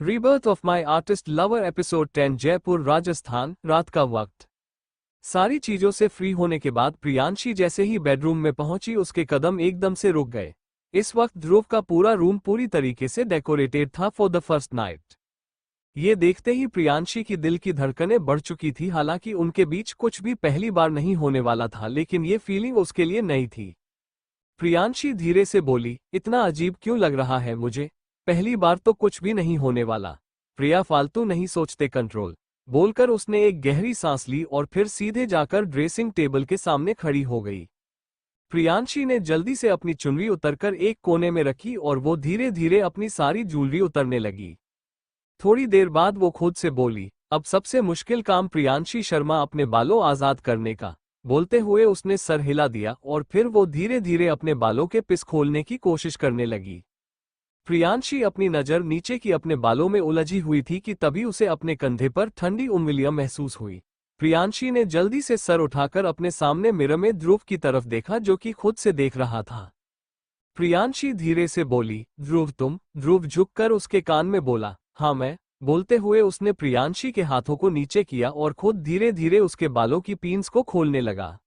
Rebirth of my artist lover episode 10 Jaipur Rajasthan. रात का वक्त। सारी चीजों से फ्री होने के बाद प्रियांशी जैसे ही बेडरूम में पहुंची उसके कदम एकदम से रुक गए। इस वक्त ध्रुव का पूरा रूम पूरी तरीके से डेकोरेटेड था फॉर द फर्स्ट नाइट। ये देखते ही प्रियांशी की दिल की धड़कनें बढ़ चुकी थी। हालांकि उनके बीच कुछ भी पहली बार नहीं होने वाला था, लेकिन ये फीलिंग उसके लिए नई थी। प्रियांशी धीरे से बोली, इतना अजीब क्यों लग रहा है मुझे? पहली बार तो कुछ भी नहीं होने वाला। प्रिया फालतू नहीं सोचते, कंट्रोल। बोलकर उसने एक गहरी सांस ली और फिर सीधे जाकर ड्रेसिंग टेबल के सामने खड़ी हो गई। प्रियांशी ने जल्दी से अपनी चुनरी उतरकर एक कोने में रखी और वो धीरे धीरे अपनी सारी ज्वेलरी उतरने लगी। थोड़ी देर बाद वो खुद से बोली, अब सबसे मुश्किल काम प्रियांशी शर्मा अपने बालों आजाद करने का। बोलते हुए उसने सर हिला दिया और फिर वो धीरे धीरे अपने बालों के पिस खोलने की कोशिश करने लगी। प्रियांशी अपनी नज़र नीचे की अपने बालों में उलझी हुई थी कि तभी उसे अपने कंधे पर ठंडी उंगलियां महसूस हुई। प्रियांशी ने जल्दी से सर उठाकर अपने सामने मिरर में ध्रुव की तरफ देखा, जो कि खुद से देख रहा था। प्रियांशी धीरे से बोली, ध्रुव तुम? ध्रुव झुककर उसके कान में बोला, हाँ मैं। बोलते हुए उसने प्रियांशी के हाथों को नीचे किया और खुद धीरे धीरे उसके बालों की पीन्स को खोलने लगा।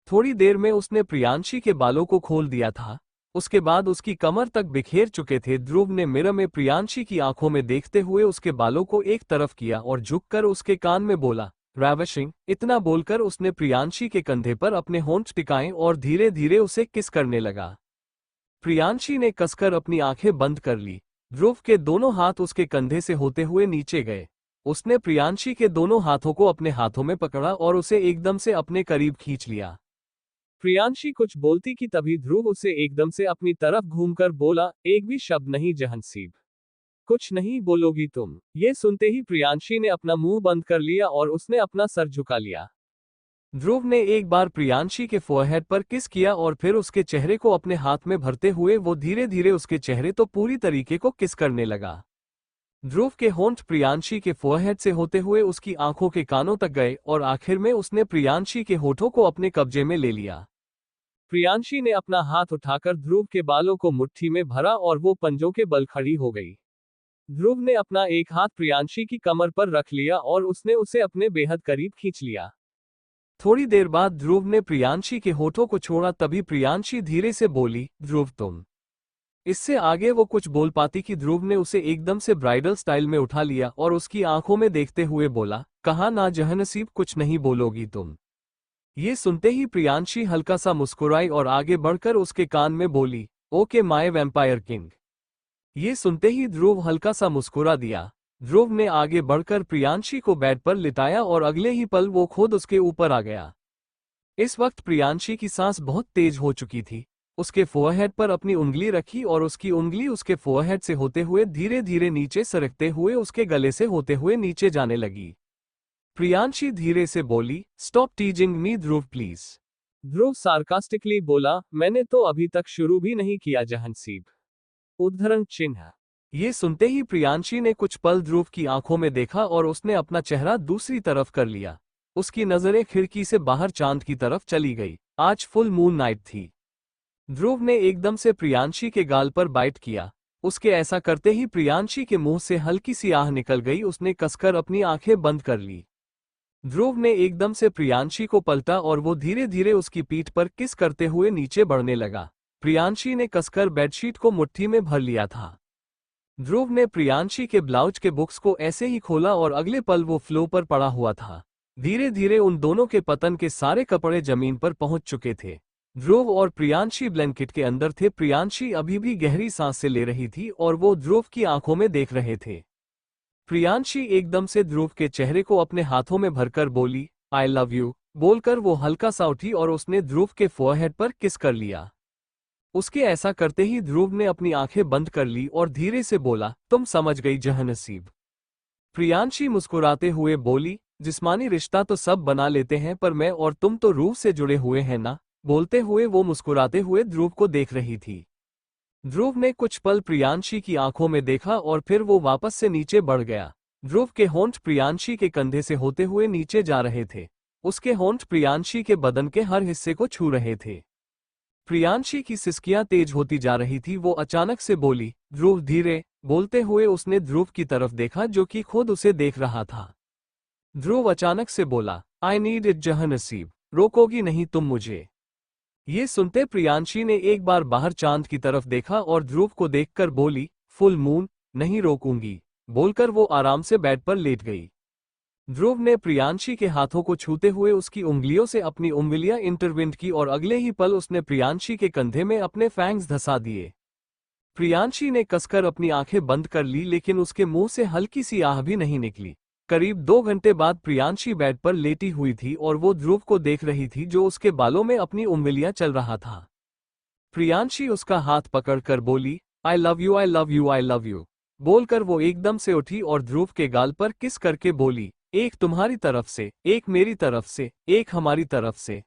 थोड़ी देर में उसने प्रियांशी के बालों को खोल दिया था। उसके बाद उसकी कमर तक बिखेर चुके थे। ध्रुव ने मिरर में प्रियांशी की आंखों में देखते हुए उसके बालों को एक तरफ किया और झुककर उसके कान में बोला, राविशिंग। इतना बोलकर उसने प्रियांशी के कंधे पर अपने होंठ टिकाए और धीरे धीरे उसे किस करने लगा। प्रियांशी ने कसकर अपनी आंखें बंद कर ली। ध्रुव के दोनों हाथ उसके कंधे से होते हुए नीचे गए। उसने प्रियांशी के दोनों हाथों को अपने हाथों में पकड़ा और उसे एकदम से अपने करीब खींच लिया। प्रियांशी कुछ बोलती कि तभी ध्रुव उसे एकदम से अपनी तरफ घूमकर बोला, एक भी शब्द नहीं जहनसीब। कुछ नहीं बोलोगी तुम? ये सुनते ही प्रियांशी ने अपना मुंह बंद कर लिया और उसने अपना सर झुका लिया। ध्रुव ने एक बार प्रियांशी के फोरहेड पर किस किया और फिर उसके चेहरे को अपने हाथ में भरते हुए वो धीरे धीरे उसके चेहरे तो पूरी तरीके को किस करने लगा। ध्रुव के होंठ प्रियांशी के फोरहेड से होते हुए उसकी आंखों के कानों तक गए और आखिर में उसने प्रियांशी के होठों को अपने कब्जे में ले लिया। प्रियांशी ने अपना हाथ उठाकर ध्रुव के बालों को मुट्ठी में भरा और वो पंजों के बल खड़ी हो गई। ध्रुव ने अपना एक हाथ प्रियांशी की कमर पर रख लिया और उसने उसे अपने बेहद करीब खींच लिया। थोड़ी देर बाद ध्रुव ने प्रियांशी के होठों को छोड़ा, तभी प्रियांशी धीरे से बोली, ध्रुव तुम? इससे आगे वो कुछ बोल पाती कि ध्रुव ने उसे एकदम से ब्राइडल स्टाइल में उठा लिया और उसकी आंखों में देखते हुए बोला, कहा ना जहनसीब, कुछ नहीं बोलोगी तुम? ये सुनते ही प्रियांशी हल्का सा मुस्कुराई और आगे बढ़कर उसके कान में बोली, ओके माय वैम्पायर किंग। ये सुनते ही ध्रुव हल्का सा मुस्कुरा दिया। ध्रुव ने आगे बढ़कर प्रियांशी को बेड पर लिटाया और अगले ही पल वो खुद उसके ऊपर आ गया। इस वक्त प्रियांशी की सांस बहुत तेज हो चुकी थी। उसके फोरहेड पर अपनी उंगली रखी और उसकी उंगली उसके फोरहेड से होते हुए धीरे धीरे नीचे सरकते हुए उसके गले से होते हुए नीचे जाने लगी। प्रियांशी धीरे से बोली, stop टीजिंग me Dhruv please. Dhruv sarcastically बोला, मैंने तो अभी तक शुरू भी नहीं किया जहनसीब। उद्धरण चिन्ह। ये सुनते ही प्रियांशी ने कुछ पल ध्रुव की आंखों में देखा और उसने अपना चेहरा दूसरी तरफ कर लिया। उसकी नजरें खिड़की से बाहर चांद की तरफ चली गई। आज फुल मून नाइट थी। ध्रुव ने एकदम से प्रियांशी के गाल पर बाइट किया। उसके ऐसा करते ही प्रियांशी के मुंह से हल्की सी आह निकल गई। उसने कसकर अपनी आंखें बंद कर ली। ध्रुव ने एकदम से प्रियांशी को पलटा और वो धीरे धीरे उसकी पीठ पर किस करते हुए नीचे बढ़ने लगा। प्रियांशी ने कसकर बेडशीट को मुट्ठी में भर लिया था। ध्रुव ने प्रियांशी के ब्लाउज के बुक्स को ऐसे ही खोला और अगले पल वो फ्लो पर पड़ा हुआ था। धीरे धीरे उन दोनों के पतन के सारे कपड़े जमीन पर पहुंच चुके थे। ध्रुव और प्रियांशी ब्लैंकेट के अंदर थे। प्रियांशी अभी भी गहरी सांस से ले रही थी और वो ध्रुव की आंखों में देख रहे थे। प्रियांशी एकदम से ध्रुव के चेहरे को अपने हाथों में भरकर बोली, आई लव यू। बोलकर वो हल्का सा उठी और उसने ध्रुव के फोरहेड पर किस कर लिया। उसके ऐसा करते ही ध्रुव ने अपनी आंखें बंद कर ली और धीरे से बोला, तुम समझ गई जहनसीब। प्रियांशी मुस्कुराते हुए बोली, जिस्मानी रिश्ता तो सब बना लेते हैं, पर मैं और तुम तो रूह से जुड़े हुए हैं ना। बोलते हुए वो मुस्कुराते हुए ध्रुव को देख रही थी। ध्रुव ने कुछ पल प्रियांशी की आंखों में देखा और फिर वो वापस से नीचे बढ़ गया। ध्रुव के होंठ प्रियांशी के कंधे से होते हुए नीचे जा रहे थे। उसके होंठ प्रियांशी के बदन के हर हिस्से को छू रहे थे। प्रियांशी की सिसकियां तेज होती जा रही थी। वो अचानक से बोली, ध्रुव धीरे। बोलते हुए उसने ध्रुव की तरफ देखा जो कि खुद उसे देख रहा था। ध्रुव अचानक से बोला, आई नीड इट जहानसीब, रोकोगी नहीं तुम मुझे? ये सुनते प्रियांशी ने एक बार बाहर चांद की तरफ देखा और ध्रुव को देखकर बोली, फुल मून, नहीं रोकूंगी, बोलकर वो आराम से बेड पर लेट गई। ध्रुव ने प्रियांशी के हाथों को छूते हुए उसकी उंगलियों से अपनी उंगलियां इंटरविंट की और अगले ही पल उसने प्रियांशी के कंधे में अपने फैंग्स धंसा दिए। प्रियांशी ने कसकर अपनी आंखें बंद कर ली लेकिन उसके मुंह से हल्की सी आह भी नहीं निकली। करीब 2 घंटे बाद प्रियांशी बेड पर लेटी हुई थी और वो ध्रुव को देख रही थी जो उसके बालों में अपनी उंगलियां चल रहा था। प्रियांशी उसका हाथ पकड़कर बोली, I love you, I love you, I love you, बोलकर वो एकदम से उठी और ध्रुव के गाल पर किस करके बोली, एक तुम्हारी तरफ से, एक मेरी तरफ से, एक हमारी तरफ से।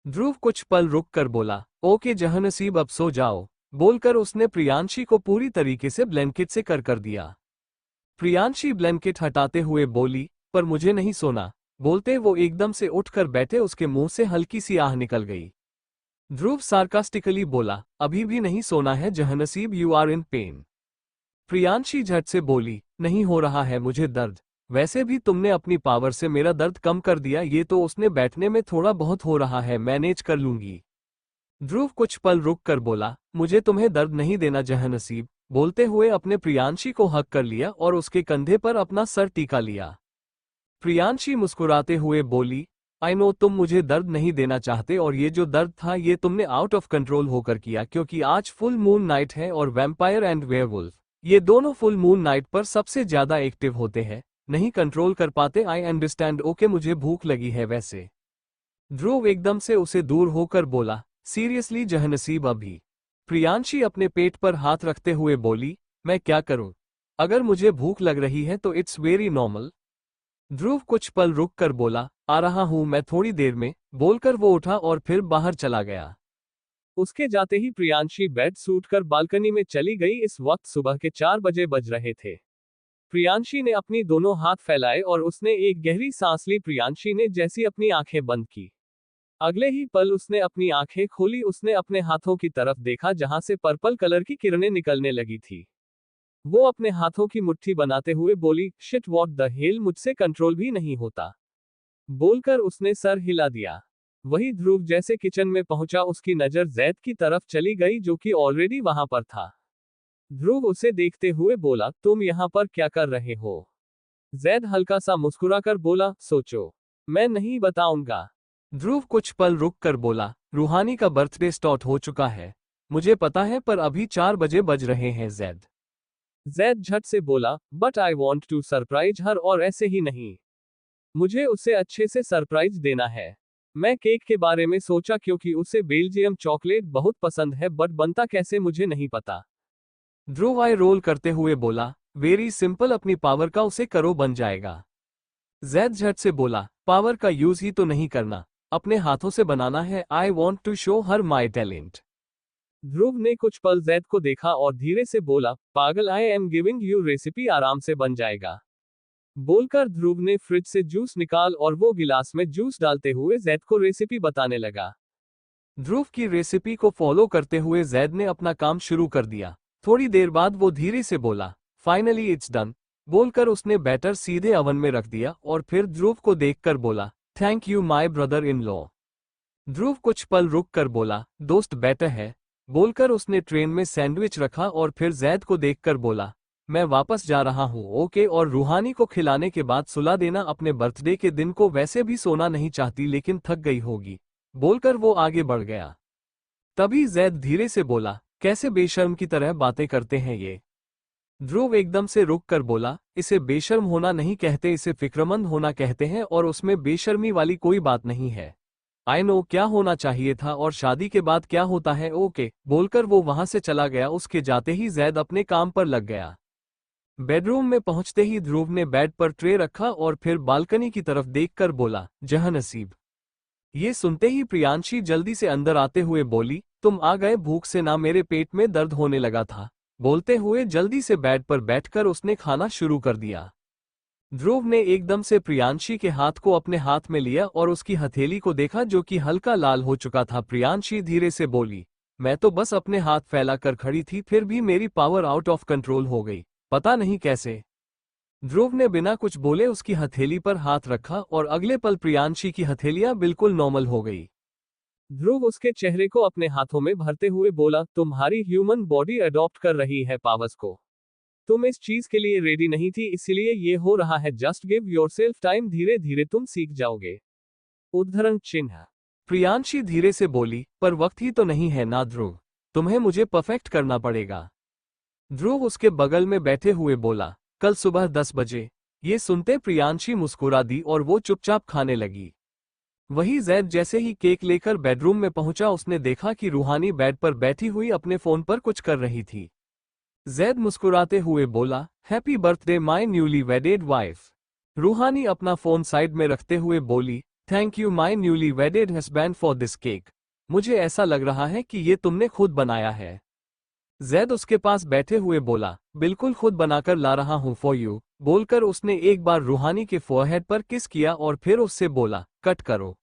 ध्रुव कुछ पल रुक कर बोला, ओके जहानसीब अब सो जाओ, बोलकर उसने प्रियांशी को पूरी तरीके से ब्लैंकेट से कर दिया। प्रियांशी ब्लैंकेट हटाते हुए बोली, पर मुझे नहीं सोना, बोलते वो एकदम से उठकर बैठे उसके मुंह से हल्की सी आह निकल गई। ध्रुव सार्कास्टिकली बोला, अभी भी नहीं सोना है Jahanseeb, you are in pain. Priyanshi झट से बोली, नहीं हो रहा है मुझे दर्द, वैसे भी तुमने अपनी पावर से मेरा दर्द कम कर दिया, ये तो उसने बैठने में थोड़ा बहुत हो रहा है, मैनेज कर लूंगी। ध्रुव कुछ पल रुक कर बोला, मुझे तुम्हें दर्द नहीं देना जहानसीब, बोलते हुए अपने प्रियांशी को हक कर लिया और उसके कंधे पर अपना सर टीका लिया। प्रियांशी मुस्कुराते हुए बोली, आई नो तुम मुझे दर्द नहीं देना चाहते और ये जो दर्द था ये तुमने आउट ऑफ कंट्रोल होकर किया क्योंकि आज फुल मून नाइट है और वैम्पायर एंड वेयरवुल्फ ये दोनों फुल मून नाइट पर सबसे ज्यादा एक्टिव होते हैं, नहीं कंट्रोल कर पाते। आई अंडरस्टैंड, ओके मुझे भूख लगी है वैसे। ध्रुव एकदम से उसे दूर होकर बोला, सीरियसली जहानसीब अभी? प्रियांशी अपने पेट पर हाथ रखते हुए बोली, मैं क्या करूं? अगर मुझे भूख लग रही है तो इट्स वेरी नॉर्मल। ध्रुव कुछ पल रुक कर बोला, आ रहा हूं मैं थोड़ी देर में, बोलकर वो उठा और फिर बाहर चला गया। उसके जाते ही प्रियांशी बेड सूट कर बालकनी में चली गई। इस वक्त सुबह के 4 बजे बज रहे थे। प्रियांशी ने अपनी दोनों हाथ फैलाए और उसने एक गहरी सांस ली। प्रियांशी ने जैसी अपनी आंखें बंद की, अगले ही पल उसने अपनी आंखें खोली। उसने अपने हाथों की तरफ देखा जहां से पर्पल कलर की किरणें निकलने लगी थी। वो अपने हाथों की मुट्ठी बनाते हुए बोली, शिट व्हाट द हेल, मुझसे कंट्रोल भी नहीं होता, बोलकर उसने सर हिला दिया। वही ध्रुव जैसे किचन में पहुंचा उसकी नजर जैद की तरफ चली गई जो कि ऑलरेडी वहां पर था। ध्रुव उसे देखते हुए बोला, तुम यहाँ पर क्या कर रहे हो? जैद हल्का सा मुस्कुराकर बोला, सोचो, मैं नहीं बताऊंगा। ध्रुव कुछ पल रुक कर बोला, रूहानी का बर्थडे स्टार्ट हो चुका है, मुझे पता है पर अभी 4 बजे बज रहे हैं जैद। जैद झट से बोला, but I want to surprise her, और ऐसे ही नहीं, मुझे उसे अच्छे से सरप्राइज देना है। मैं केक के बारे में सोचा क्योंकि उसे बेल्जियम चॉकलेट बहुत पसंद है, बट बनता कैसे मुझे नहीं पता। ध्रुव आई रोल करते हुए बोला, वेरी सिंपल, अपनी पावर का उसे करो बन जाएगा। जैद झट से बोला, पावर का यूज ही तो नहीं करना, अपने हाथों से बनाना है। I want to show her my talent. Dhruv ने कुछ पल जैद को देखा और धीरे से बोला, पागल, I am giving you recipe, आराम से बन जाएगा, बोलकर ध्रुव ने फ्रिज से जूस निकाल और वो गिलास में जूस डालते हुए जैद को रेसिपी बताने लगा। ध्रुव की रेसिपी को फॉलो करते हुए जैद ने अपना काम शुरू कर दिया। थोड़ी देर बाद वो धीरे से बोला, फाइनली इट्स डन, बोलकर उसने बैटर सीधे अवन में रख दिया और फिर ध्रुव को देखकर बोला, thank you my brother in law. Dhruv कुछ पल रुक कर बोला, दोस्त बैटर है, बोलकर उसने ट्रेन में सैंडविच रखा और फिर जैद को देखकर बोला, मैं वापस जा रहा हूँ, ओके, और रूहानी को खिलाने के बाद सुला देना, अपने बर्थडे के दिन को वैसे भी सोना नहीं चाहती लेकिन थक गई होगी, बोलकर वो आगे बढ़ गया। तभी जैद धीरे से बोला, कैसे बेशर्म की तरह बातें करते हैं ये। ध्रुव एकदम से रुक कर बोला, इसे बेशर्म होना नहीं कहते, इसे फिक्रमंद होना कहते हैं और उसमें बेशर्मी वाली कोई बात नहीं है। आई नो क्या होना चाहिए था और शादी के बाद क्या होता है, ओके, बोलकर वो वहां से चला गया। उसके जाते ही जैद अपने काम पर लग गया। बेडरूम में पहुंचते ही ध्रुव ने बेड पर ट्रे रखा और फिर बालकनी की तरफ देखकर बोला, जहानसीब। ये सुनते ही प्रियांशी जल्दी से अंदर आते हुए बोली, तुम आ गए, भूख से ना मेरे पेट में दर्द होने लगा था, बोलते हुए जल्दी से बेड पर बैठकर उसने खाना शुरू कर दिया। ध्रुव ने एकदम से प्रियांशी के हाथ को अपने हाथ में लिया और उसकी हथेली को देखा जो कि हल्का लाल हो चुका था। प्रियांशी धीरे से बोली, मैं तो बस अपने हाथ फैलाकर खड़ी थी, फिर भी मेरी पावर आउट ऑफ कंट्रोल हो गई, पता नहीं कैसे। ध्रुव ने बिना कुछ बोले उसकी हथेली पर हाथ रखा और अगले पल प्रियांशी की हथेलियां बिल्कुल नॉर्मल हो गई। ध्रुव उसके चेहरे को अपने हाथों में भरते हुए बोला, तुम्हारी ह्यूमन बॉडी अडॉप्ट कर रही है पावर्स को। तुम इस चीज के लिए रेडी नहीं थी, इसलिए ये हो रहा है। जस्ट गिव योरसेल्फ टाइम, धीरे धीरे तुम सीख जाओगे। उद्धरण चिन्ह। प्रियांशी धीरे से बोली, पर वक्त ही तो नहीं है ना ध्रुव, तुम्हें मुझे परफेक्ट करना पड़ेगा। ध्रुव उसके बगल में बैठे हुए बोला, कल सुबह 10 बजे। ये सुनते प्रियांशी मुस्कुरा दी और वो चुपचाप खाने लगी। वही जैद जैसे ही केक लेकर बेडरूम में पहुंचा, उसने देखा कि रूहानी बेड पर बैठी हुई अपने फोन पर कुछ कर रही थी। जैद मुस्कुराते हुए बोला, happy birthday my newly वेडेड wife. रूहानी अपना फोन साइड में रखते हुए बोली, thank you my newly वेडेड husband for this cake. मुझे ऐसा लग रहा है कि ये तुमने खुद बनाया है। जैद उसके पास बैठे हुए बोला, बिल्कुल खुद बनाकर ला रहा हूं फॉर यू। बोलकर उसने एक बार रूहानी के फोरहेड पर किस किया और फिर उससे बोला, कट करो।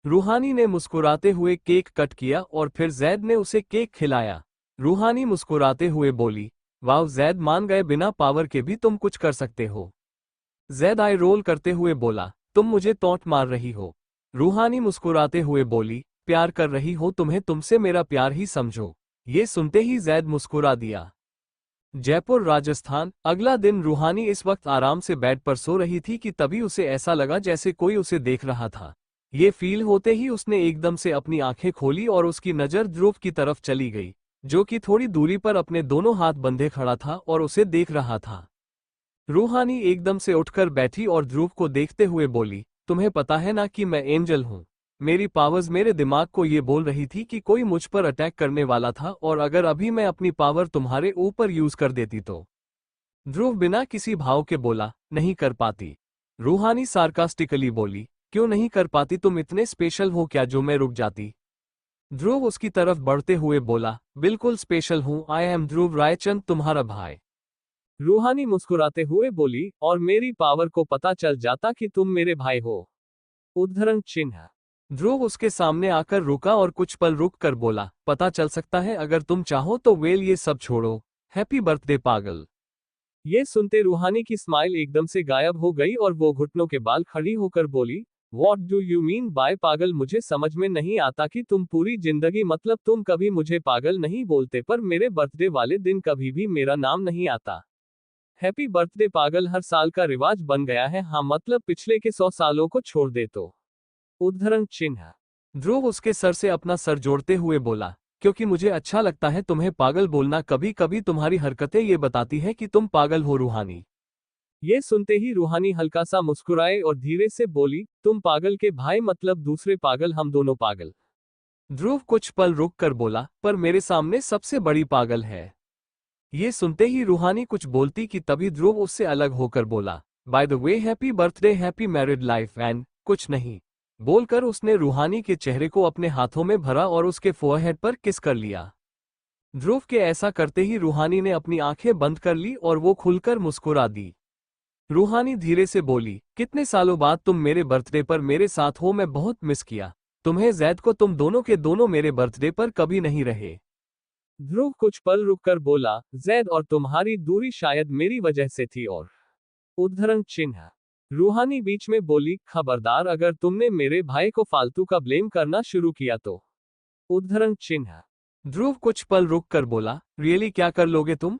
रूहानी ने मुस्कुराते हुए केक कट किया और फिर जैद ने उसे केक खिलाया। रूहानी मुस्कुराते हुए बोली, वाह जैद मान गए, बिना पावर के भी तुम कुछ कर सकते हो। जैद आई रोल करते हुए बोला, तुम मुझे टॉन्ट मार रही हो। रूहानी मुस्कुराते हुए बोली, प्यार कर रही हो तुम्हें, तुमसे मेरा प्यार ही समझो। ये सुनते ही जैद मुस्कुरा दिया। जयपुर राजस्थान। अगला दिन रूहानी इस वक्त आराम से बेड पर सो रही थी कि तभी उसे ऐसा लगा जैसे कोई उसे देख रहा था। ये फील होते ही उसने एकदम से अपनी आंखें खोली और उसकी नज़र ध्रुव की तरफ चली गई, जो कि थोड़ी दूरी पर अपने दोनों हाथ बंधे खड़ा था और उसे देख रहा था। रूहानी एकदम से उठकर बैठी और ध्रुव को देखते हुए बोली, तुम्हें पता है ना कि मैं एंजल हूँ। मेरी पावर्स मेरे दिमाग को ये बोल रही थी कि कोई मुझ पर अटैक करने वाला था, और अगर अभी मैं अपनी पावर तुम्हारे ऊपर यूज कर देती तो। ध्रुव बिना किसी भाव के बोला, नहीं कर पाती। रूहानी सार्कास्टिकली बोली, क्यों नहीं कर पाती, तुम इतने स्पेशल हो क्या जो मैं रुक जाती। ध्रुव उसकी तरफ बढ़ते हुए बोला, बिल्कुल स्पेशल हूँ, आई एम ध्रुव रायचंद, तुम्हारा भाई। रूहानी मुस्कुराते हुए बोली, और मेरी पावर को पता चल जाता कि तुम मेरे भाई हो। उद्धरण चिन्ह। ध्रुव उसके सामने आकर रुका और कुछ पल रुक कर बोला, पता चल सकता है अगर तुम चाहो तो। वेल ये सब छोड़ो, हैप्पी बर्थडे पागल। ये सुनते रूहानी की स्माइल एकदम से गायब हो गई और वो घुटनों के बाल खड़ी होकर बोली, what do you mean by पागल, मुझे समझ में नहीं आता कि तुम पूरी जिंदगी, मतलब तुम कभी मुझे पागल नहीं बोलते, पर मेरे बर्थडे वाले दिन कभी भी मेरा नाम नहीं आता। हैप्पी बर्थडे पागल हर साल का रिवाज बन गया है, हाँ मतलब पिछले के 100 सालों को छोड़ दे तो। उद्धरण चिन्ह। ध्रुव उसके सर से अपना सर जोड़ते हुए बोला, क्योंकि मुझे अच्छा लगता है तुम्हें पागल बोलना, कभी कभी तुम्हारी हरकतें ये बताती है कि तुम पागल हो। रूहानी। ये सुनते ही रूहानी हल्का सा मुस्कुराए और धीरे से बोली, तुम पागल के भाई, मतलब दूसरे पागल, हम दोनों पागल। ध्रुव कुछ पल रुक कर बोला, पर मेरे सामने सबसे बड़ी पागल है। ये सुनते ही रूहानी कुछ बोलती कि तभी ध्रुव उससे अलग होकर बोला, by the way happy birthday, happy married life and कुछ नहीं। बोलकर उसने रूहानी के चेहरे को अपने हाथों में भरा और उसके फोरहेड पर किस कर लिया। ध्रुव के ऐसा करते ही रूहानी ने अपनी आंखें बंद कर ली और वो खुलकर मुस्कुरा दी। रूहानी धीरे से बोली, कितने सालों बाद तुम मेरे बर्थडे पर मेरे साथ हो, मैं बहुत मिस किया तुम्हें जैद को, तुम दोनों के दोनों मेरे बर्थडे पर कभी नहीं रहे। ध्रुव कुछ पल रुककर बोला, जैद और तुम्हारी दूरी शायद मेरी वजह से थी। और उद्धरण चिन्ह। रूहानी बीच में बोली, खबरदार अगर तुमने मेरे भाई को फालतू का ब्लेम करना शुरू किया तो। उद्धरण चिन्ह। ध्रुव कुछ पल रुककर बोला, रियली क्या कर लोगे तुम।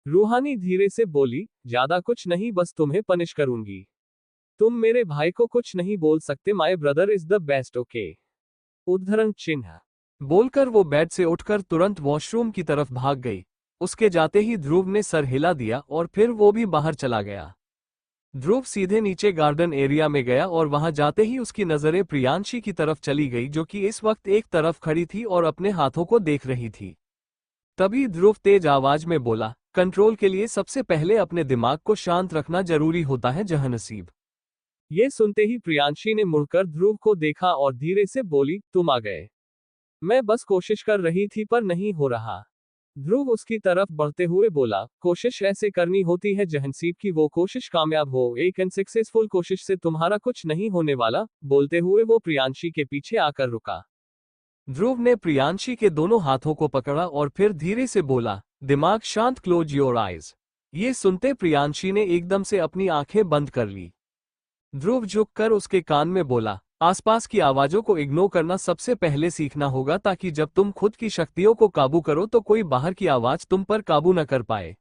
रूहानी धीरे से बोली, ज्यादा कुछ नहीं, बस तुम्हें पनिश करूंगी। तुम मेरे भाई को कुछ नहीं बोल सकते, my brother is the best, okay. उद्धरण चिन्ह। बोलकर वो बेड से उठकर तुरंत वॉशरूम की तरफ भाग गई। उसके जाते ही ध्रुव ने सर हिला दिया और फिर वो भी बाहर चला गया। ध्रुव सीधे नीचे गार्डन एरिया में गया और वहां जाते ही उसकी नजरें प्रियांशी की तरफ चली गई, जो कि इस वक्त एक तरफ खड़ी थी और अपने हाथों को देख रही थी। तभी ध्रुव तेज आवाज में बोला, कंट्रोल के लिए सबसे पहले अपने दिमाग को शांत रखना जरूरी होता है जहानसीब। ये सुनते ही प्रियांशी ने मुड़कर ध्रुव को देखा और धीरे से बोली, तुम आ गए। मैं बस कोशिश कर रही थी पर नहीं हो रहा। ध्रुव उसकी तरफ बढ़ते हुए बोला, कोशिश ऐसे करनी होती है जहनसीब की वो कोशिश कामयाब हो, एक अनसक्सेसफुल कोशिश से तुम्हारा कुछ नहीं होने वाला। बोलते हुए वो प्रियांशी के पीछे आकर रुका। ध्रुव ने प्रियांशी के दोनों हाथों को पकड़ा और फिर धीरे से बोला, दिमाग शांत, क्लोज योर आइज। ये सुनते प्रियांशी ने एकदम से अपनी आंखें बंद कर ली। ध्रुव झुककर उसके कान में बोला, आसपास की आवाजों को इग्नोर करना सबसे पहले सीखना होगा, ताकि जब तुम खुद की शक्तियों को काबू करो तो कोई बाहर की आवाज तुम पर काबू न कर पाए।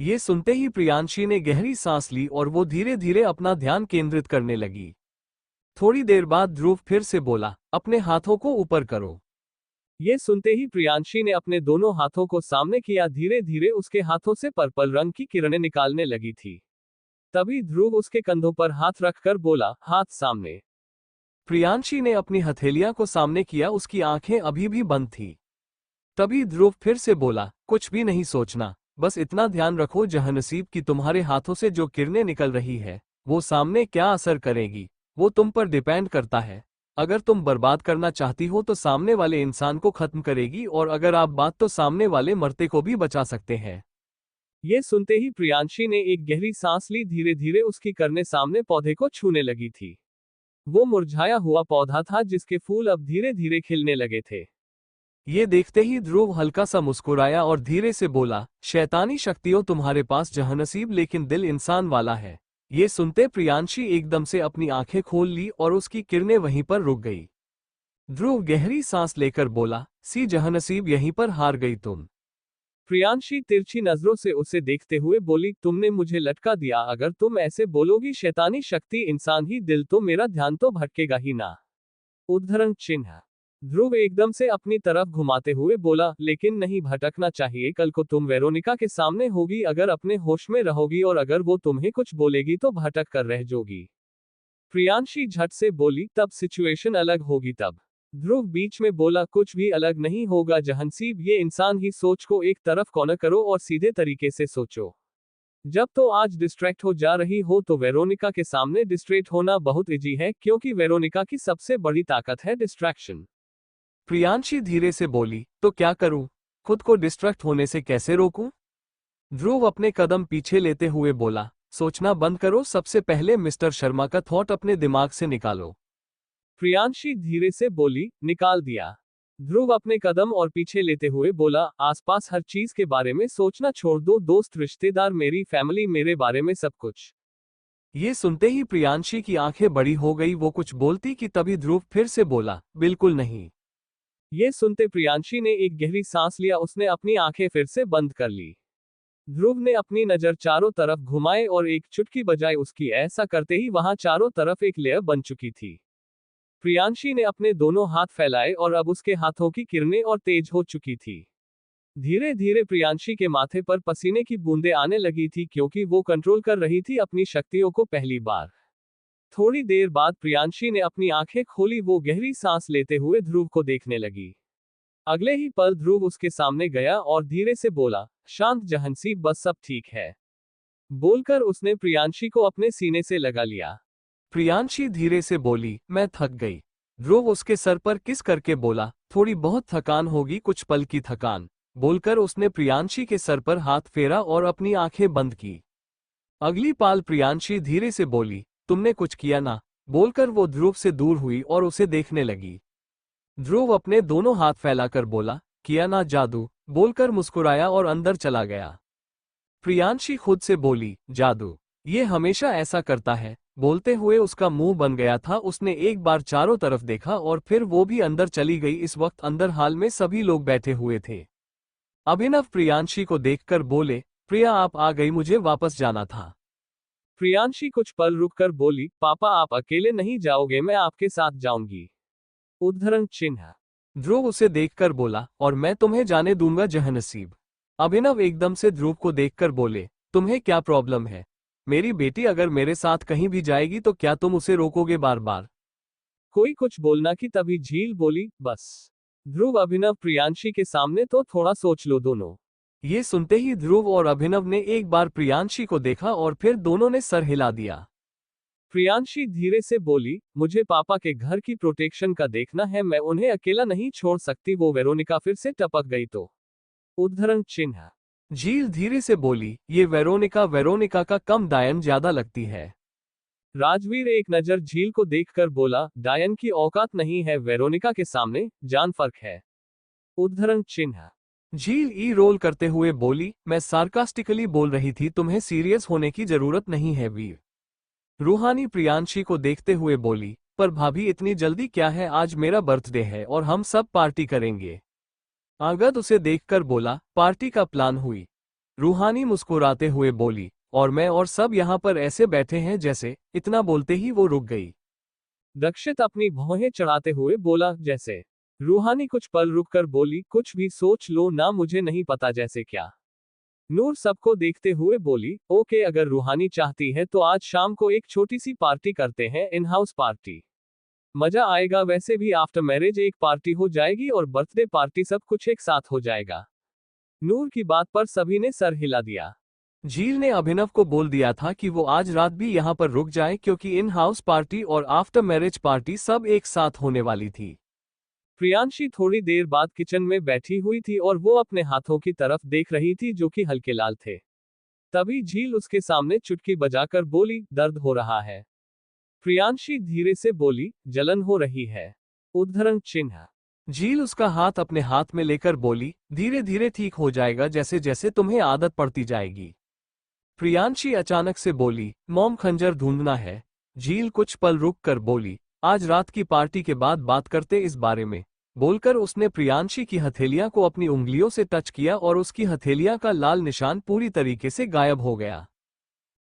ये सुनते ही प्रियांशी ने गहरी सांस ली और वो धीरे धीरे अपना ध्यान केंद्रित करने लगी। थोड़ी देर बाद ध्रुव फिर से बोला, अपने हाथों को ऊपर करो। ये सुनते ही प्रियांशी ने अपने दोनों हाथों को सामने किया। धीरे धीरे उसके हाथों से पर्पल रंग की किरणें निकालने लगी थी। तभी ध्रुव उसके कंधों पर हाथ रखकर बोला, हाथ सामने। प्रियांशी ने अपनी हथेलियां को सामने किया, उसकी आंखें अभी भी बंद थी। तभी ध्रुव फिर से बोला, कुछ भी नहीं सोचना, बस इतना ध्यान रखो जहांनसीब कि तुम्हारे हाथों से जो किरणें निकल रही है वो सामने क्या असर करेगी वो तुम पर डिपेंड करता है। अगर तुम बर्बाद करना चाहती हो तो सामने वाले इंसान को खत्म करेगी, और अगर आप बात तो सामने वाले मरते को भी बचा सकते हैं। ये सुनते ही प्रियांशी ने एक गहरी सांस ली। धीरे धीरे उसकी करने सामने पौधे को छूने लगी थी। वो मुरझाया हुआ पौधा था जिसके फूल अब धीरे धीरे खिलने लगे थे। ये देखते ही ध्रुव हल्का सा मुस्कुराया और धीरे से बोला, शैतानी शक्तियों तुम्हारे पास जहांनसीब, लेकिन दिल इंसान वाला है। ये सुनते प्रियांशी एकदम से अपनी आंखें खोल ली और उसकी किरणें वहीं पर रुक गई। ध्रुव गहरी सांस लेकर बोला, सी जहांनसीब, यहीं पर हार गई तुम। प्रियांशी तिरछी नजरों से उसे देखते हुए बोली, तुमने मुझे लटका दिया। अगर तुम ऐसे बोलोगी शैतानी शक्ति इंसान ही दिल, तो मेरा ध्यान तो भटकेगा ही ना। उद्धरण चिन्ह। ध्रुव एकदम से अपनी तरफ घुमाते हुए बोला, लेकिन नहीं भटकना चाहिए। कल को तुम वेरोनिका के सामने होगी, अगर अपने होश में रहोगी और अगर वो तुम्हें कुछ बोलेगी तो भटक कर रह जाओगी। प्रियांशी झट से बोली, तब सिचुएशन अलग होगी। तब ध्रुव बीच में बोला, कुछ भी अलग नहीं होगा जहांसीब, ये इंसान ही। सोच को एक तरफ कॉर्नर करो और सीधे तरीके से सोचो। जब तो आज डिस्ट्रैक्ट हो जा रही हो तो वेरोनिका के सामने डिस्ट्रैक्ट होना बहुत इजी है, क्योंकि वेरोनिका की सबसे बड़ी ताकत है डिस्ट्रैक्शन। प्रियांशी धीरे से बोली, तो क्या करूं? खुद को डिस्ट्रैक्ट होने से कैसे रोकूं? ध्रुव अपने कदम पीछे लेते हुए बोला, सोचना बंद करो। सबसे पहले मिस्टर शर्मा का थॉट अपने दिमाग से निकालो। प्रियांशी धीरे से बोली, निकाल दिया। ध्रुव अपने कदम और पीछे लेते हुए बोला, आसपास हर चीज के बारे में सोचना छोड़ दो, दोस्त, रिश्तेदार, मेरी फैमिली, मेरे बारे में सब कुछ। ये सुनते ही प्रियांशी की आंखें बड़ी हो गई। वो कुछ बोलती कि तभी ध्रुव फिर से बोला, बिल्कुल नहीं। ये सुनते प्रियांशी ने एक गहरी सांस लिया। उसने अपनी आंखें फिर से बंद कर ली। ध्रुव ने अपनी नजर चारों तरफ घुमाए और एक चुटकी बजाई उसकी। ऐसा करते ही वहां चारों तरफ एक लेयर बन चुकी थी। प्रियांशी ने अपने दोनों हाथ फैलाए और अब उसके हाथों की किरणें और तेज हो चुकी थी। धीरे धीरे प्रियांशी के माथे पर पसीने की बूंदें आने लगी थी, क्योंकि वो कंट्रोल कर रही थी अपनी शक्तियों को पहली बार। थोड़ी देर बाद प्रियांशी ने अपनी आंखें खोली। वो गहरी सांस लेते हुए ध्रुव को देखने लगी। अगले ही पल ध्रुव उसके सामने गया और धीरे से बोला, शांत जहांसीब, बस सब ठीक है। बोलकर उसने प्रियांशी को अपने सीने से लगा लिया। प्रियांशी धीरे से बोली, मैं थक गई। ध्रुव उसके सर पर किस करके बोला, थोड़ी बहुत थकान होगी, कुछ पल की थकान। बोलकर उसने प्रियांशी के सर पर हाथ फेरा और अपनी आंखें बंद की। अगली पाल प्रियांशी धीरे से बोली, तुमने कुछ किया ना। बोलकर वो ध्रुव से दूर हुई और उसे देखने लगी। ध्रुव अपने दोनों हाथ फैलाकर बोला, किया ना जादू। बोलकर मुस्कुराया और अंदर चला गया। प्रियांशी खुद से बोली, जादू, ये हमेशा ऐसा करता है। बोलते हुए उसका मुंह बन गया था। उसने एक बार चारों तरफ देखा और फिर वो भी अंदर चली गई। इस वक्त अंदर हाल में सभी लोग बैठे हुए थे। अभिनव प्रियांशी को देखकर बोले, प्रिया आप आ गई, मुझे वापस जाना था। प्रियांशी कुछ पल रुककर बोली, पापा आप अकेले नहीं जाओगे, मैं आपके साथ जाऊंगी। उद्धरण चिन्ह। ध्रुव उसे देखकर बोला, और मैं तुम्हें जाने दूंगा जहांनसीब। अभिनव एकदम से ध्रुव को देखकर बोले, तुम्हें क्या प्रॉब्लम है? मेरी बेटी अगर मेरे साथ कहीं भी जाएगी तो क्या तुम उसे रोकोगे बार बार? कोई कुछ बोलना कि तभी झील बोली, बस। ध्रुव, अभिनव, प्रियांशी के सामने तो थोड़ा सोच लो दोनों। ये सुनते ही ध्रुव और अभिनव ने एक बार प्रियांशी को देखा और फिर दोनों ने सर हिला दिया। प्रियांशी धीरे से बोली, मुझे पापा के घर की प्रोटेक्शन का देखना है, मैं उन्हें अकेला नहीं छोड़ सकती। वो वेरोनिका फिर से टपक गई तो। उद्धरण चिन्ह। झील धीरे से बोली, ये वेरोनिका का कम दायन ज्यादा लगती है। राजवीर एक नजर झील को देखकर बोला, डायन की औकात नहीं है वेरोनिका के सामने, जान फर्क है। उद्धरण चिन्ह। झील ई रोल करते हुए बोली, मैं सार्कास्टिकली बोल रही थी, तुम्हें सीरियस होने की जरूरत नहीं है वीर। रूहानी प्रियांशी को देखते हुए बोली, पर भाभी इतनी जल्दी क्या है, आज मेरा बर्थडे है और हम सब पार्टी करेंगे। आगद उसे देखकर बोला, पार्टी का प्लान हुई। रूहानी मुस्कुराते हुए बोली, और मैं और सब यहाँ पर ऐसे बैठे हैं जैसे। इतना बोलते ही वो रुक गई। दक्षित अपनी भौहें चढ़ाते हुए बोला, जैसे। रूहानी कुछ पल रुककर बोली, कुछ भी सोच लो ना, मुझे नहीं पता जैसे क्या। नूर सबको देखते हुए बोली, ओके, अगर रूहानी चाहती है तो आज शाम को एक छोटी सी पार्टी करते हैं, इन हाउस पार्टी। मजा आएगा, वैसे भी आफ्टर मैरिज एक पार्टी हो जाएगी और बर्थडे पार्टी, सब कुछ एक साथ हो जाएगा। नूर की बात पर सभी ने सर हिला दिया। झील ने अभिनव को बोल दिया था कि वो आज रात भी यहाँ पर रुक जाए, क्योंकि इन हाउस पार्टी और आफ्टर मैरिज पार्टी सब एक साथ होने वाली थी। प्रियांशी थोड़ी देर बाद किचन में बैठी हुई थी और वो अपने हाथों की तरफ देख रही थी जो कि हल्के लाल थे। तभी झील उसके सामने चुटकी बजाकर बोली, दर्द हो रहा है। प्रियांशी धीरे से बोली, जलन हो रही है। उद्धरण चिन्ह। झील उसका हाथ अपने हाथ में लेकर बोली, धीरे धीरे ठीक हो जाएगा, जैसे जैसे तुम्हें आदत पड़ती जाएगी। प्रियांशी अचानक से बोली, मॉम खंजर ढूंढना है। झील कुछ पल रुक कर बोली, आज रात की पार्टी के बाद बात करते इस बारे में। बोलकर उसने प्रियांशी की हथेलियां को अपनी उंगलियों से टच किया और उसकी हथेलियां का लाल निशान पूरी तरीके से गायब हो गया।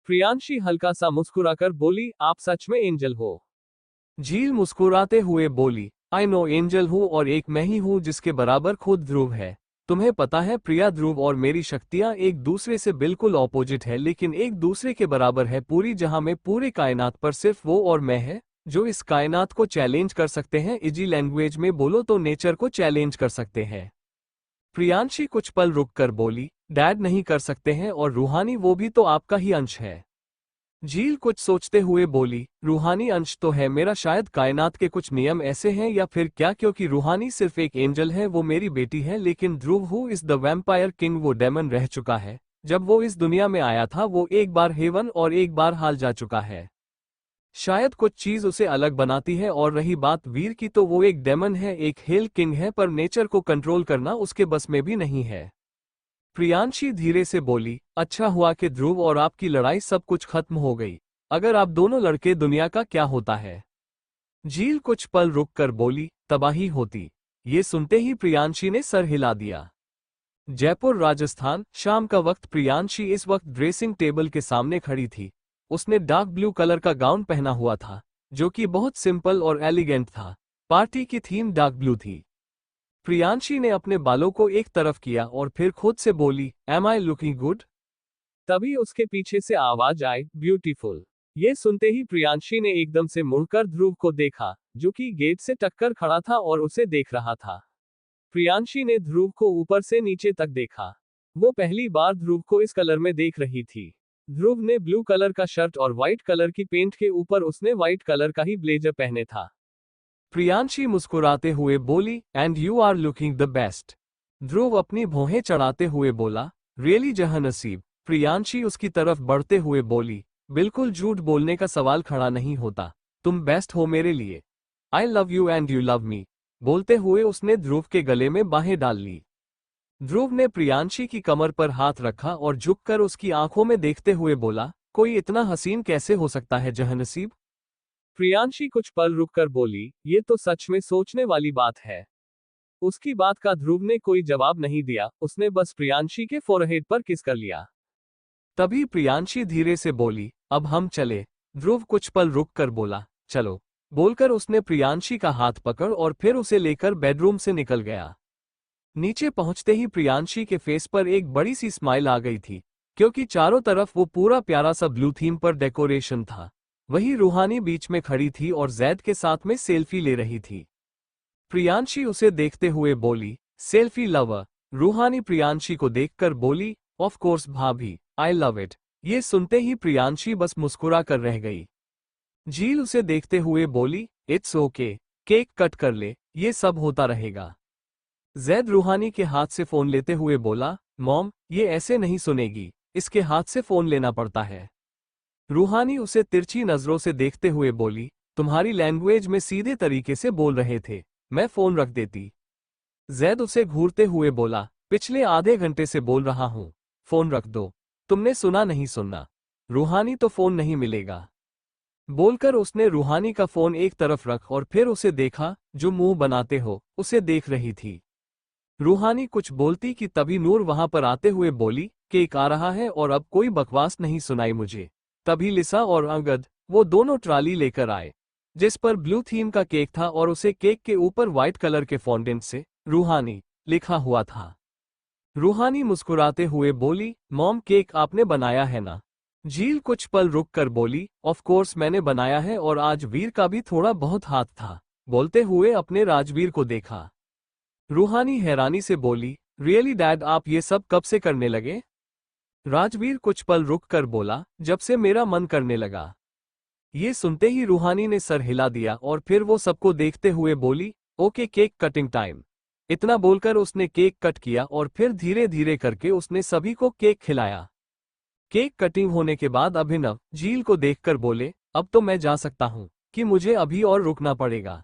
प्रियांशी हल्का सा मुस्कुराकर बोली, आप सच में एंजल हो। झील मुस्कुराते हुए बोली, आई नो एंजल हूँ, और एक मैं ही हूँ जिसके बराबर खुद ध्रुव है। तुम्हें पता है प्रिया, ध्रुव और मेरी शक्तियां एक दूसरे से बिल्कुल ऑपोजिट है, लेकिन एक दूसरे के बराबर है। पूरी जहां में पूरे कायनात पर सिर्फ वो और मैं है जो इस कायनात को चैलेंज कर सकते हैं। इजी लैंग्वेज में बोलो तो नेचर को चैलेंज कर सकते हैं। प्रियांशी कुछ पल रुक कर बोली, डैड नहीं कर सकते हैं, और रूहानी वो भी तो आपका ही अंश है। झील कुछ सोचते हुए बोली, रूहानी अंश तो है मेरा, शायद कायनात के कुछ नियम ऐसे हैं या फिर क्या, क्योंकि रूहानी सिर्फ एक एंजल है, वो मेरी बेटी है, लेकिन Dhruv who is the vampire king, वो डेमन रह चुका है। जब वो इस दुनिया में आया था वो एक बार हेवन और एक बार हाल जा चुका है। शायद कुछ चीज उसे अलग बनाती है, और रही बात वीर की, तो वो एक डेमन है, एक हेल किंग है, पर नेचर को कंट्रोल करना उसके बस में भी नहीं है। प्रियांशी धीरे से बोली, अच्छा हुआ कि ध्रुव और आपकी लड़ाई सब कुछ खत्म हो गई। अगर आप दोनों लड़के, दुनिया का क्या होता है। झील कुछ पल रुक कर बोली, तबाही होती। ये सुनते ही प्रियांशी ने सर हिला दिया। जयपुर राजस्थान, शाम का वक्त। प्रियांशी इस वक्त ड्रेसिंग टेबल के सामने खड़ी थी। उसने डार्क ब्लू कलर का गाउन पहना हुआ था जो कि बहुत सिंपल और एलिगेंट था। पार्टी की थीम डार्क ब्लू थी। प्रियांशी ने अपने बालों को एक तरफ किया और फिर खुद से बोली, एम आई लुकिंग गुड। तभी उसके पीछे से आवाज आई, ब्यूटीफुल। ये सुनते ही प्रियांशी ने एकदम से मुड़कर ध्रुव को देखा, जो कि गेट से टक्कर खड़ा था और उसे देख रहा था। प्रियांशी ने ध्रुव को ऊपर से नीचे तक देखा। वो पहली बार ध्रुव को इस कलर में देख रही थी। ध्रुव ने ब्लू कलर का शर्ट और व्हाइट कलर की पेंट के ऊपर उसने व्हाइट कलर का ही ब्लेजर पहने था। प्रियांशी मुस्कुराते हुए बोली, and you are looking the best. Dhruv अपनी भौहें चढ़ाते हुए बोला, रियली जहानसीब। प्रियांशी उसकी तरफ बढ़ते हुए बोली, बिल्कुल झूठ बोलने का सवाल खड़ा नहीं होता। तुम बेस्ट हो मेरे लिए। I love you and you love me. बोलते हुए उसने ध्रुव के गले में बाहें डाल ली। ध्रुव ने प्रियांशी की कमर पर हाथ रखा और झुककर उसकी आंखों में देखते हुए बोला, कोई इतना हसीन कैसे हो सकता है जहानसीब। प्रियांशी कुछ पल रुककर बोली, ये तो सच में सोचने वाली बात है। उसकी बात का ध्रुव ने कोई जवाब नहीं दिया, उसने बस प्रियांशी के फोरहेड पर किस कर लिया। तभी प्रियांशी धीरे से बोली, अब हम चले। ध्रुव कुछ पल रुककर बोला, चलो। बोलकर उसने प्रियांशी का हाथ पकड़ और फिर उसे लेकर बेडरूम से निकल गया। नीचे पहुंचते ही प्रियांशी के फेस पर एक बड़ी सी स्माइल आ गई थी, क्योंकि चारों तरफ वो पूरा प्यारा सा ब्लू थीम पर डेकोरेशन था। वही रूहानी बीच में खड़ी थी और जैद के साथ में सेल्फी ले रही थी। प्रियांशी उसे देखते हुए बोली, सेल्फी लवर। रूहानी प्रियांशी को देखकर बोली, ऑफ कोर्स भाभी, आई लव इट। ये सुनते ही प्रियांशी बस मुस्कुरा कर रह गई। झील उसे देखते हुए बोली, इट्स ओके, केक कट कर ले, ये सब होता रहेगा। जैद रूहानी के हाथ से फोन लेते हुए बोला, मॉम, ये ऐसे नहीं सुनेगी, इसके हाथ से फोन लेना पड़ता है। रूहानी उसे तिरछी नजरों से देखते हुए बोली, तुम्हारी लैंग्वेज में सीधे तरीके से बोल रहे थे, मैं फोन रख देती। जैद उसे घूरते हुए बोला, पिछले आधे घंटे से बोल रहा हूं, फोन रख दो। तुमने सुना नहीं सुनना, रूहानी तो फोन नहीं मिलेगा। बोलकर उसने रूहानी का फोन एक तरफ रख और फिर उसे देखा, जो मुंह बनाते हो उसे देख रही थी। रूहानी कुछ बोलती कि तभी नूर वहां पर आते हुए बोली, केक आ रहा है और अब कोई बकवास नहीं सुनाई मुझे। तभी लिसा और अंगद, वो दोनों ट्राली लेकर आए, जिस पर ब्लू थीम का केक था और उसे केक के ऊपर व्हाइट कलर के फॉन्डेंट से रूहानी लिखा हुआ था। रूहानी मुस्कुराते हुए बोली, मॉम केक आपने बनाया है ना? झील कुछ पल रुक कर बोली, ऑफ कोर्स मैंने बनाया है और आज वीर का भी थोड़ा बहुत हाथ था। बोलते हुए अपने राजवीर को देखा। रूहानी हैरानी से बोली, रियली डैड आप ये सब कब से करने लगे? राजवीर कुछ पल रुक कर बोला, जब से मेरा मन करने लगा। ये सुनते ही रूहानी ने सर हिला दिया और फिर वो सबको देखते हुए बोली, ओके केक कटिंग टाइम। इतना बोलकर उसने केक कट किया और फिर धीरे धीरे करके उसने सभी को केक खिलाया। केक कटिंग होने के बाद अभिनव झील को देखकर बोले, अब तो मैं जा सकता हूँ कि मुझे अभी और रुकना पड़ेगा?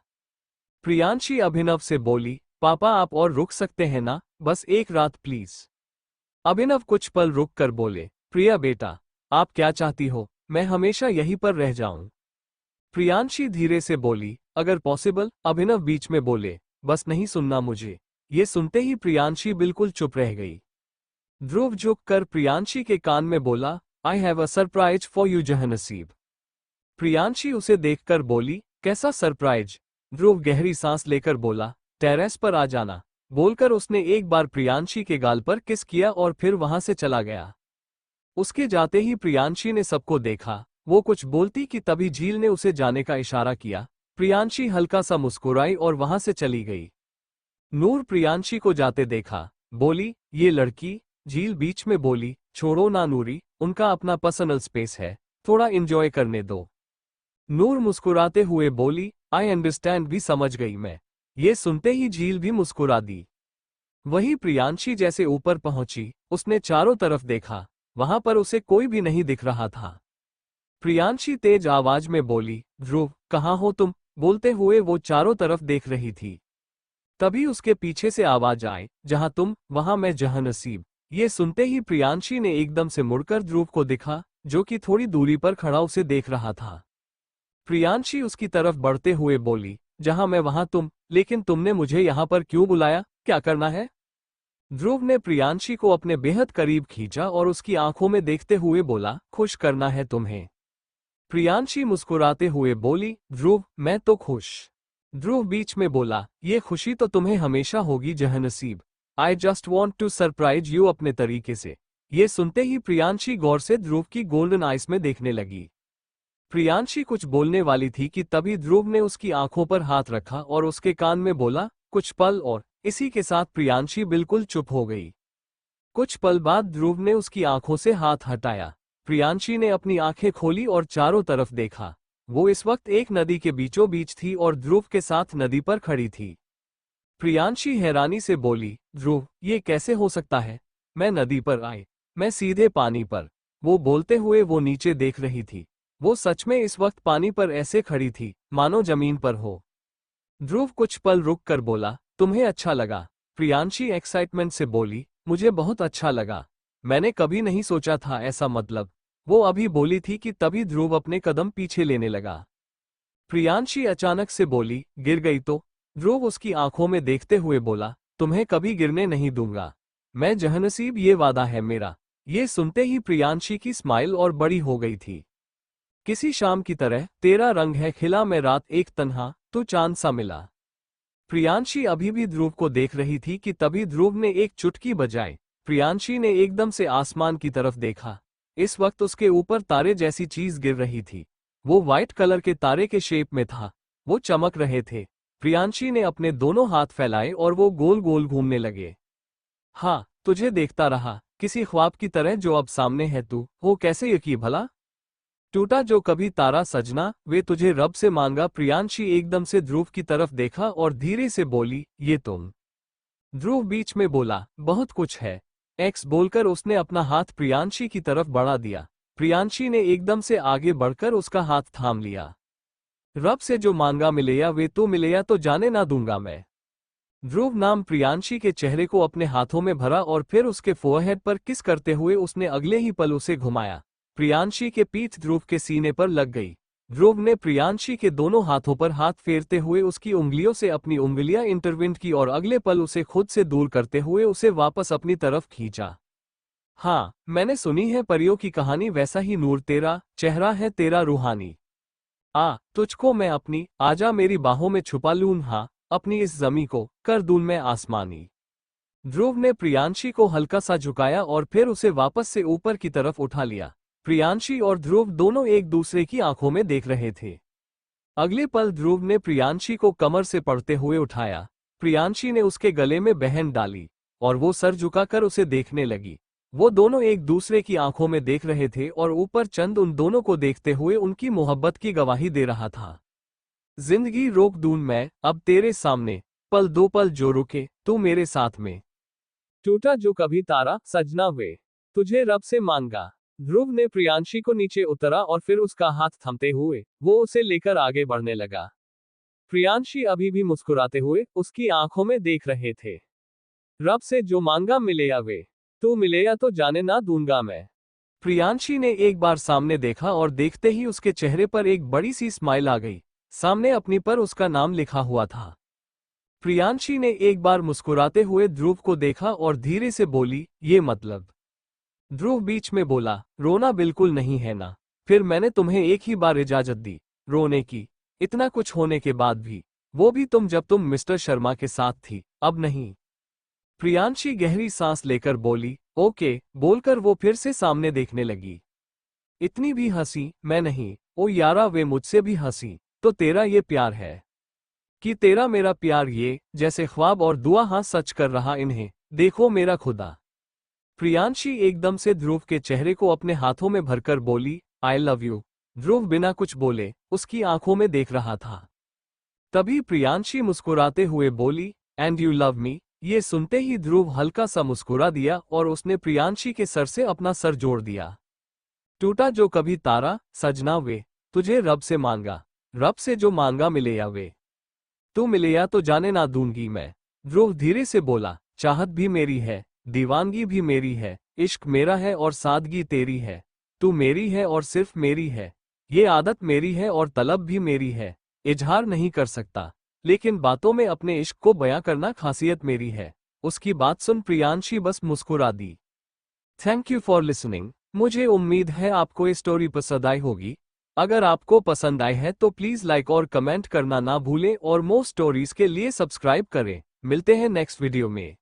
प्रियांशी अभिनव से बोली, पापा आप और रुक सकते हैं ना, बस एक रात प्लीज। अभिनव कुछ पल रुक कर बोले, प्रिया बेटा आप क्या चाहती हो, मैं हमेशा यहीं पर रह जाऊं? प्रियांशी धीरे से बोली, अगर पॉसिबल। अभिनव बीच में बोले, बस नहीं सुनना मुझे। ये सुनते ही प्रियांशी बिल्कुल चुप रह गई। ध्रुव झुक कर प्रियांशी के कान में बोला, I have a surprise for you Jahanseeb. Priyanshi उसे देखकर बोली, कैसा सरप्राइज? ध्रुव गहरी सांस लेकर बोला, टेरेस पर आ जाना। बोलकर उसने एक बार प्रियांशी के गाल पर किस किया और फिर वहां से चला गया। उसके जाते ही प्रियांशी ने सबको देखा। वो कुछ बोलती कि तभी झील ने उसे जाने का इशारा किया। प्रियांशी हल्का सा मुस्कुराई और वहां से चली गई। नूर प्रियांशी को जाते देखा, बोली, ये लड़की। झील बीच में बोली, छोड़ो ना नूरी, उनका अपना पर्सनल स्पेस है, थोड़ा एंजॉय करने दो। नूर मुस्कुराते हुए बोली, आई अंडरस्टैंड, भी समझ गई मैं। ये सुनते ही झील भी मुस्कुरा दी। वही प्रियांशी जैसे ऊपर पहुंची, उसने चारों तरफ देखा, वहां पर उसे कोई भी नहीं दिख रहा था। प्रियांशी तेज आवाज में बोली, ध्रुव कहाँ हो तुम? बोलते हुए वो चारों तरफ देख रही थी। तभी उसके पीछे से आवाज आई, जहां तुम वहां मैं जहानसीब। ये सुनते ही प्रियांशी ने एकदम से मुड़कर ध्रुव को देखा, जो कि थोड़ी दूरी पर खड़ा उसे देख रहा था। प्रियांशी उसकी तरफ बढ़ते हुए बोली, जहां मैं वहां तुम, लेकिन तुमने मुझे यहां पर क्यों बुलाया, क्या करना है? ध्रुव ने प्रियांशी को अपने बेहद करीब खींचा और उसकी आंखों में देखते हुए बोला, खुश करना है तुम्हें? प्रियांशी मुस्कुराते हुए बोली, ध्रुव मैं तो खुश। ध्रुव बीच में बोला, ये खुशी तो तुम्हें हमेशा होगी Jahanseeb. I just want to surprise you अपने तरीके से। ये सुनते ही प्रियांशी गौर से ध्रुव की गोल्डन आइज में देखने लगी। प्रियांशी कुछ बोलने वाली थी कि तभी ध्रुव ने उसकी आंखों पर हाथ रखा और उसके कान में बोला, कुछ पल और। इसी के साथ प्रियांशी बिल्कुल चुप हो गई। कुछ पल बाद ध्रुव ने उसकी आंखों से हाथ हटाया। प्रियांशी ने अपनी आंखें खोली और चारों तरफ देखा। वो इस वक्त एक नदी के बीचों बीच थी और ध्रुव के साथ नदी पर खड़ी थी। प्रियांशी हैरानी से बोली, ध्रुव ये कैसे हो सकता है? मैं नदी पर आई, मैं सीधे पानी पर। वो बोलते हुए वो नीचे देख रही थी। वो सच में इस वक्त पानी पर ऐसे खड़ी थी, मानो जमीन पर हो। ध्रुव कुछ पल रुक कर बोला, तुम्हें अच्छा लगा? प्रियांशी एक्साइटमेंट से बोली, मुझे बहुत अच्छा लगा। मैंने कभी नहीं सोचा था ऐसा, मतलब। वो अभी बोली थी कि तभी ध्रुव अपने कदम पीछे लेने लगा। प्रियांशी अचानक से बोली, गिर गई तो? ध्रुव उसकी आंखों में देखते हुए बोला, तुम्हें कभी गिरने नहीं दूंगा। मैं जहनसीब, ये वादा है मेरा। ये सुनते ही प्रियांशी की स्माइल और बड़ी हो गई थी। किसी शाम की तरह तेरा रंग है खिला, मैं रात एक तन्हा, तो चांद सा मिला। प्रियांशी अभी भी ध्रुव को देख रही थी कि तभी ध्रुव ने एक चुटकी बजाई। प्रियांशी ने एकदम से आसमान की तरफ देखा। इस वक्त उसके ऊपर तारे जैसी चीज गिर रही थी। वो व्हाइट कलर के तारे के शेप में था। वो चमक रहे थे। प्रियांशी ने अपने दोनों हाथ फैलाए और वो गोल गोल घूमने लगे। हाँ, तुझे देखता रहा, किसी ख्वाब की तरह जो अब सामने है। तू हो कैसे यकीन भला? टूटा जो कभी तारा सजना, वे तुझे रब से मांगा। प्रियांशी एकदम से ध्रुव की तरफ देखा और धीरे से बोली, ये तुम? ध्रुव बीच में बोला, बहुत कुछ है एक्स। बोलकर उसने अपना हाथ प्रियांशी की तरफ बढ़ा दिया। प्रियांशी ने एकदम से आगे बढ़कर उसका हाथ थाम लिया। रब से जो मांगा मिलेया वे तो मिलेया तो जाने ना दूंगा मैं। ध्रुव नाम प्रियांशी के चेहरे को अपने हाथों में भरा और फिर उसके फोरहेड पर किस करते हुए उसने अगले ही पल उसे घुमाया। प्रियांशी के पीठ ध्रुव के सीने पर लग गई। ध्रुव ने प्रियांशी के दोनों हाथों पर हाथ फेरते हुए उसकी उंगलियों से अपनी उंगलियां इंटरविंट की और अगले पल उसे खुद से दूर करते हुए उसे वापस अपनी तरफ खींचा। हाँ, मैंने सुनी है परियों की कहानी, वैसा ही नूर तेरा चेहरा है तेरा रूहानी। तुझको मैं अपनी आजा मेरी बाहों में छुपा लूं, हाँ अपनी इस जमी को कर दूं मैं आसमानी। ध्रुव ने प्रियांशी को हल्का सा झुकाया और फिर उसे वापस से ऊपर की तरफ उठा लिया। प्रियांशी और ध्रुव दोनों एक दूसरे की आंखों में देख रहे थे। अगले पल ध्रुव ने प्रियांशी को कमर से पड़ते हुए उठाया। प्रियांशी ने उसके गले में बहन डाली और वो सर झुकाकर उसे देखने लगी। वो दोनों एक दूसरे की आंखों में देख रहे थे और ऊपर चंद उन दोनों को देखते हुए उनकी मोहब्बत की गवाही दे रहा था। जिंदगी रोक दूं मैं अब तेरे सामने, पल दो पल जो रुके तू मेरे साथ में। टूटा जो कभी तारा सजना वे तुझे रब से मांगा। ध्रुव ने प्रियांशी को नीचे उतरा और फिर उसका हाथ थमते हुए वो उसे लेकर आगे बढ़ने लगा। प्रियांशी अभी भी मुस्कुराते हुए उसकी आंखों में देख रहे थे। रब से जो मांगा मिलेया वे तू मिलेया तो जाने ना दूंगा मैं। प्रियांशी ने एक बार सामने देखा और देखते ही उसके चेहरे पर एक बड़ी सी स्माइल आ गई। सामने अपनी पर उसका नाम लिखा हुआ था। प्रियांशी ने एक बार मुस्कुराते हुए ध्रुव को देखा और धीरे से बोली, ये मतलब। ध्रुव बीच में बोला, रोना बिल्कुल नहीं है ना। फिर मैंने तुम्हें एक ही बार इजाजत दी रोने की, इतना कुछ होने के बाद भी, वो भी जब तुम मिस्टर शर्मा के साथ थी, अब नहीं। प्रियांशी गहरी सांस लेकर बोली, ओके, बोलकर वो फिर से सामने देखने लगी। इतनी भी हंसी मैं नहीं, ओ यारा वे मुझसे भी हंसी। तो तेरा ये प्यार है कि तेरा मेरा प्यार, ये जैसे ख्वाब और दुआ, हाँ सच कर रहा इन्हें देखो मेरा खुदा। प्रियांशी एकदम से ध्रुव के चेहरे को अपने हाथों में भरकर बोली, आई लव यू। ध्रुव बिना कुछ बोले उसकी आंखों में देख रहा था। तभी प्रियांशी मुस्कुराते हुए बोली, एंड यू लव मी। ये सुनते ही ध्रुव हल्का सा मुस्कुरा दिया और उसने प्रियांशी के सर से अपना सर जोड़ दिया। टूटा जो कभी तारा सजना वे तुझे रब से मांगा। रब से जो मांगा मिलेया वे तू मिलेया तो जाने ना दूंगी मैं। ध्रुव धीरे से बोला, चाहत भी मेरी है, दीवानगी भी मेरी है, इश्क मेरा है और सादगी तेरी है। तू मेरी है और सिर्फ मेरी है, ये आदत मेरी है और तलब भी मेरी है। इजहार नहीं कर सकता लेकिन बातों में अपने इश्क को बयां करना खासियत मेरी है। उसकी बात सुन प्रियांशी बस मुस्कुरा दी। Thank you for listening. मुझे उम्मीद है आपको ये स्टोरी पसंद आई होगी। अगर आपको पसंद आई है तो प्लीज लाइक और कमेंट करना ना भूलें और मोर स्टोरीज के लिए सब्सक्राइब करें। मिलते हैं नेक्स्ट वीडियो में।